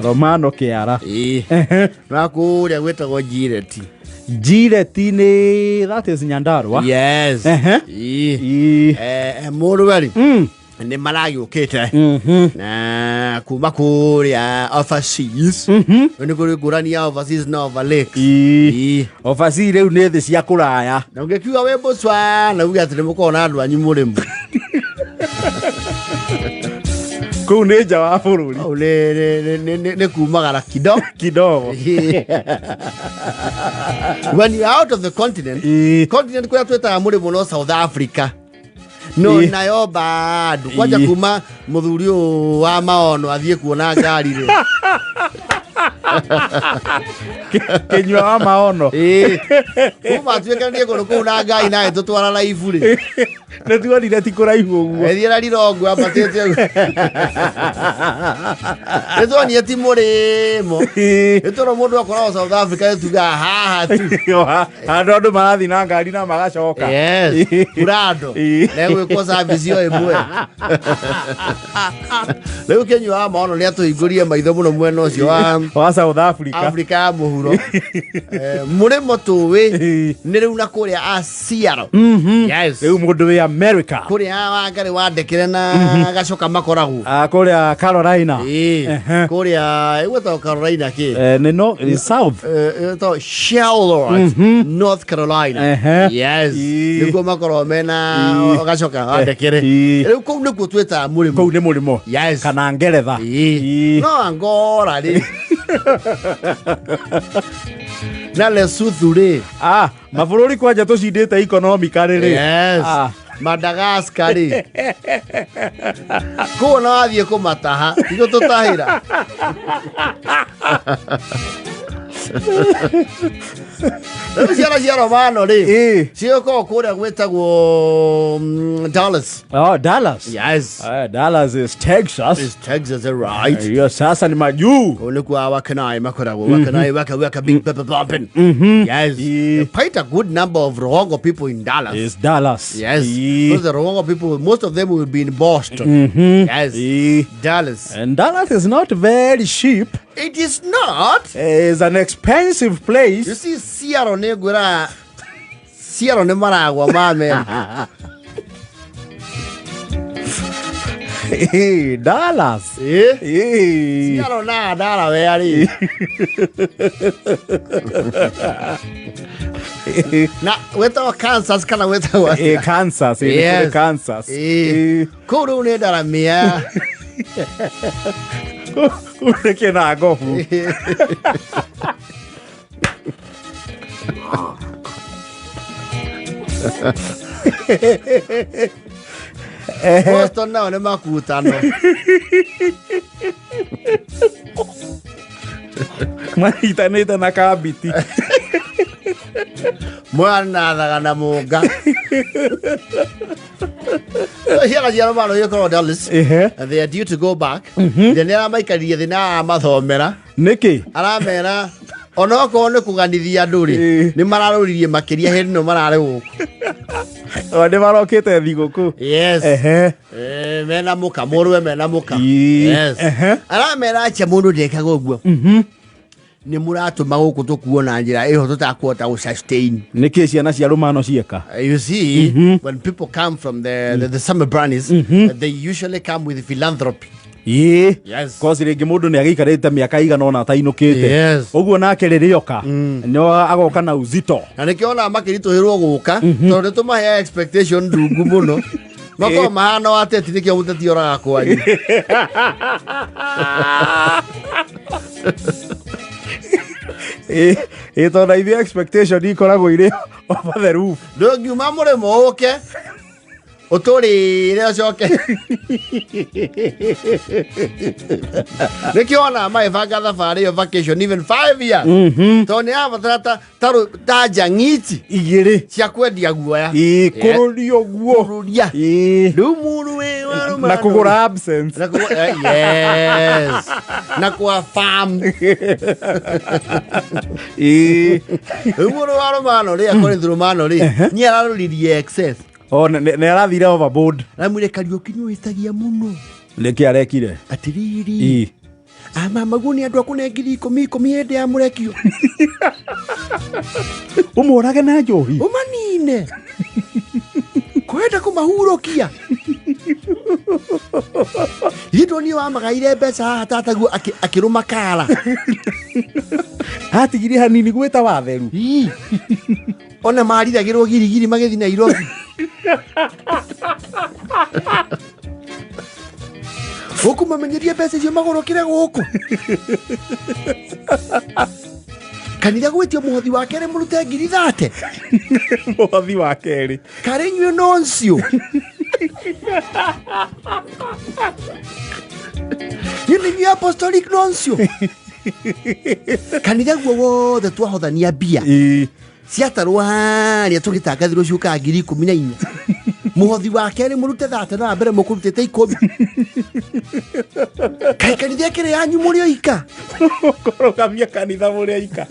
Romano Kiara. Nakuria gwetagwo Gireti. Gireti ni that is Nyandarua. Yes. Murwari. Ni maragi ukite. Na kuma kuria overseas. Ni kuri gurani ya overseas na overlake. Overseas reu ni thi cia kuraya. Na ungekiwa we Botswana uga ati mukona andu anyu murimu. Kou ni nja wa bururi. Ne kumagara kidogo. When you are out of the continent kwa tweta murimu no South Africa. No nayo bado kwaja kuma muthuri wa maono athie kuona ngari ri. Kenywa wa maono. Kuma twekanie kono kuona ngari nae tutwara live ri. Ne tuonire ti kuraihu uguo. Ethira rirongo abatete. Ethoni ti murimo. Etoro mundu akora South Africa tuga haha tu. Andu marathi na ngari na magacoka. Yes. Kurado. Lewe kwa service yo emwe. Lewe Kenywa maono ni atuigurie maitho muno mwena ucio wa South Africa. Africa muhuro. Murimo tuwe ni riu na kuria Asiaro. Yes. Riu mundu we America. Kuria wangari wandekire na gacoka makoragu. Kuria Carolina. Kuria igwetwo Carolina ki. No South. To Charlotte, North Carolina. Yes. Niko makoro mena gacoka wandekire. Riu kou nikuo tweta murimo. Kou ni murimo. Yes. Kana Ngeretha. No Angola ri. Na Lesotho ri. Mabũrũri kwanja tucindĩte economically ri. Yes. Madagascar ri. Ko na athie kumataha tigo tutahira. Cia Romano ri. Cio ko kuria gwetagwo Dallas. Oh, Dallas. Yes. Dallas is Texas. It's Texas, right? Yes, sasa ni majuu. Ulikuwa wakanai makorago. Wakanai waka big pepper bumping. Yes. Quite a good number of Rongo people in Dallas. It's Dallas. Yes. Because the Rongo people, most of them will be in Boston. Yes. Dallas. And Dallas is not very cheap. It is not. It's an expensive place. You see, Sierra Negura, Sierra Nemaragua, man. Hey, Dallas. Sierra na Dallas, very. Na weto Kansas kana weto Kansas. Yes. Kansas. Kuru ne dara mia. Ureke na gofu. Boston nao ne makutano. Mahitanĩte na kabiti. Mwana thaga na munga. Here cia Romano yoko Dallas. They are due to go back. Then they are maikaria thina mathomera. Niki? Aramera onoko ne kuganithia nduri. Ni mararuririe makiria he no marare guku. Ode marokete thiguku. Yes. Mena muka morwe mena muka. Yes. Aramera acha mundu ndekaga uguo. Ni muratuma guku tukuona njira iho tutakuota u sustain. Niki ciana cia Romano cieka. You see, when people come from the summer brannies, they usually come with philanthropy. Yes. Cause rĩngĩ mũndũ nĩ agĩikarĩte mĩaka igana ona atainũkĩte. Yes. Ũguo nake rĩrĩoka no agoka na uzito. Na nĩkĩona makĩritũhĩrwo gũka tondũ nĩtũmahe expectation ndungu mũno. Mako mahana wateti nĩkĩo mũteti oraga kwanyu. Tondũ ithuĩ expectation ikoragwo irĩ over the roof. Ndũngiuma mũrĩmo ũke utũrĩre ũcoke. Nĩkĩona maĩbanga thabarĩ ĩyo vacation even 5 years. Tondũ nĩabatara ta njang'iti igĩrĩ cia kwendia guoya. Kũrũria ũguo. Kũrũria. Rĩu mũndũ wĩ na kũgũra absence. Yes. Na kwa farm. Rĩu mũndũ wa Romano rĩ akũrĩ Romano rĩ nĩ ararũririe excess. Oh, ne arathire overboard. Na mwire Kariuki nĩ wĩtagia mũno. Leki arekire. Atiriri. Mama guni andu akune ngiri 10 hende ya murekio. Umorage na njohi. Umanine. Kwenda kumahurokia. Yito ni wa magaire mbeca haha tataguo akiruma kara. Hatigire hanini gweta watheru. Ona mariragirwo girigiri magethi na Nairobi. Huku mamenyeria mbeca icio magorokire guku. Kanitha gwetio muhothi wa kere murute ngiri 30. Muhothi wa kere. Kare nywe noncio. Ni apostolic noncio. Kanitha guo wothe twahothania mbia. Ciatarwo haria tugitagathirwo ciuka ngiri 14. Muhothi wa kere murute 30 na mbere mukurutite 10. Kai kanitha kere yanyu muri oika. Korogamia kanitha muri oika.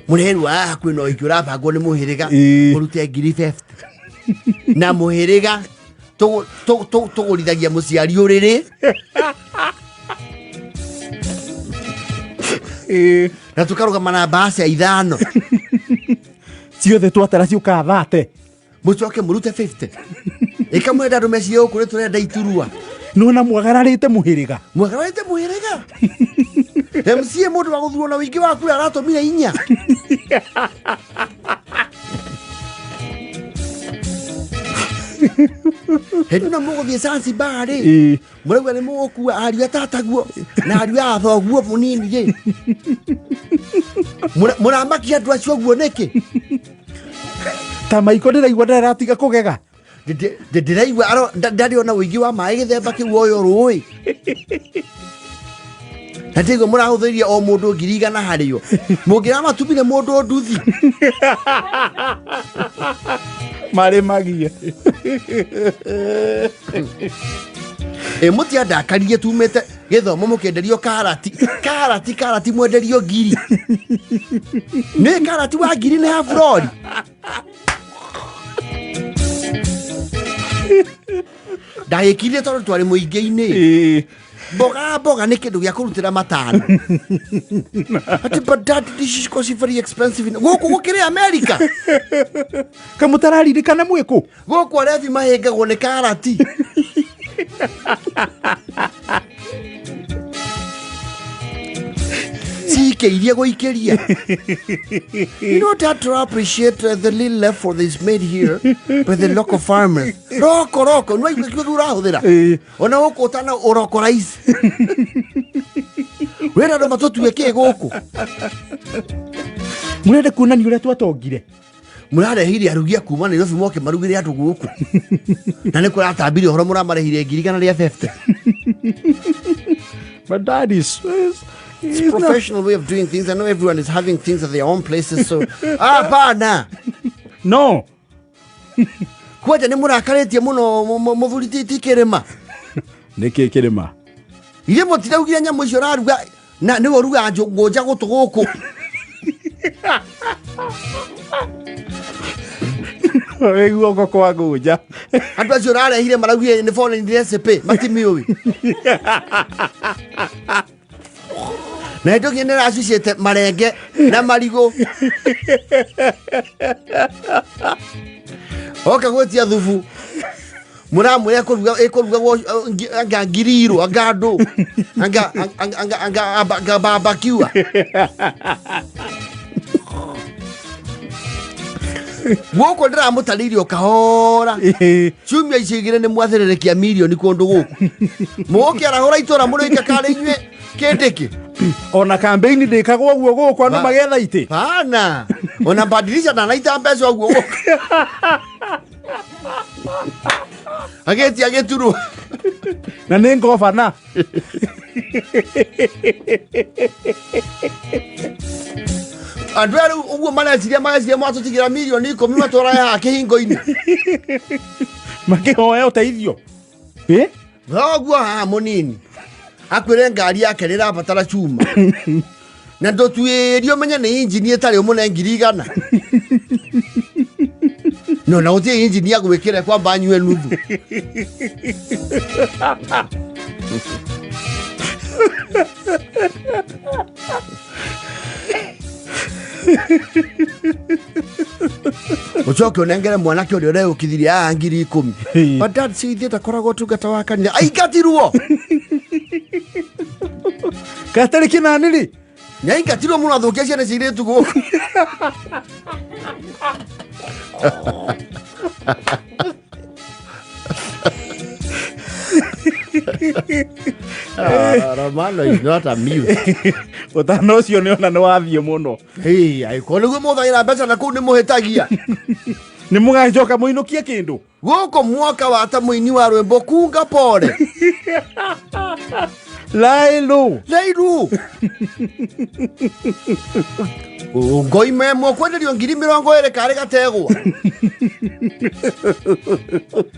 Mureru kwina oiki urabangwo ni muhiriga murute ngiri 50. Na muhiriga tugurithagia muciari uriri. Na tukarugama na basi ya 5. Ciothe twatara ciuka 30. Mucoke murute 50. Ikamwenda rumecio ukuri turenda iturua. Nona mwagararite muhiriga. Mwagararite muhiriga. MCA mundu wa guthurwo na wingi waku aratumire 4. Hendu na muguthie Zanzibar ri. Murauga ni mugukua ariu atataguo na ariu athoguo munini ri. Muramakia andu acio guo niki. Tamaiko ndiraigua ndaratiga kugega. Ndiraigua ndari ona wingi wa mai githemba kiu oyo rui. Natigo murahuthiria o mundu 100 hario. Mungira matumire mundu nduthi. Mare magia. Mutia ndakarie tumete githomo mukenderio karati mwenderio ngiri. Ni karati wa ngiri ni half lori. Ndagikire tondu twari muingi-ini. Boga ni kindu gya kurutira matano. But dad, this is because very expensive. Goku gukire America. Kamutararirikana mwiku. Goku arethi mahengagwo ni karati. Iria goikeria. You don't have to appreciate the little effort that's made here by the local farmers. Roko no igura huthira. Ona goko tana oroko rice. Wera ndo matotu weke goko. Murende kunani uria twatongire. Murarehire arugia kuma Nairobi moke marugire andu guku. Na ne kuratabire horo muramarehire 150. But that is it's a professional way of doing things. I know everyone is having things at their own places, so bana. No. Kwaje ni murakaritie muno muthuri ti kirema. Niki kirema. Ile motira ugira nyamu icio raruga na ni woruga ngoja gutu guku. Wewe uko kwa ngoja. Andu acio rarehire maraugie ni foreign recipe matimiwi. Na ndo ngenera associate marenge na marigo. Oka gwetia thubu. Muramwe ekuruga anga ngiriro anga ndo. Anga barbecue. Woko ndira mutalirio kahora. Chumia icigire ni mwathererekia milioni kundu guku. Muke arahora itora muroika kare inywe kendeke. Ona campaign ndikagwo guo guko andu magetha ite. Bana. Ona badilisha na naita mbeca guo guko. Ageturu. Na ni ngofana. Andweru uguo mareciria mwatutigira milioni 10 matora ya kihingo-ini. Makihoya uteithio. Guo munini. Akwire ngari yake rirabatara chuma. Na ndotuirio menya ni engineer tari umune 100,000. No, na utie engineer gwikire kwamba anyue nuthu. Ucoke unengere mwanake uri ureo kithiria ngiri 10. But dad si ithieta koragwo tungata wa kanitha. Aingatirwo. Katari kinaniri. Nyaingatirwo muno athukia ciana ciretu guku. Romano is not amused. Utano cio ni ona ni wathie muno. Hey, ai ko nigu muthaira mbeca na ku ni muhitagia. Ni mugacoka muinukie kindu. Guko mwaka wa ta muini wa rwimbo kunga pole. Lailu. Ngoi memo kwenderio ngiri 20 kare gategwa.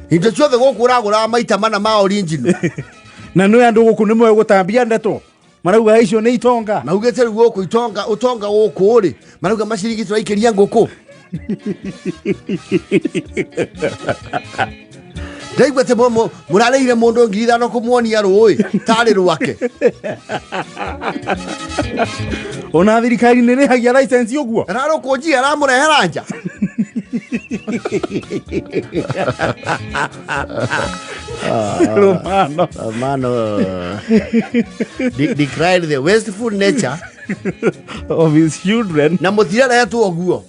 Indo ciothe gukura maita mana ma original. Na no andu guku nimwe gutambia ndeto. Marauga icio ni itonga. Maugete riu guku itonga utonga guku ri. Marauga macirigi turaikeria nguku. Ndaigwete murareire mundu ngiri 5 kumuonia rui tari rwake. Ona thirikari ni rihagia license uguo. Raro koji aramurehera nja. Romano decried the wasteful nature of his children. Na muthira retu oguo.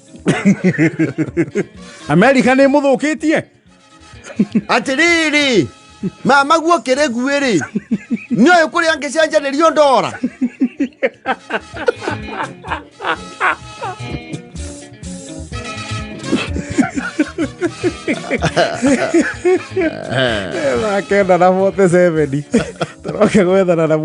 America ni muthukitie. Atiriri mama guo kere guiri nyoe kuri angecenjanirio ndora. Kenda na 47 turoke gwethana na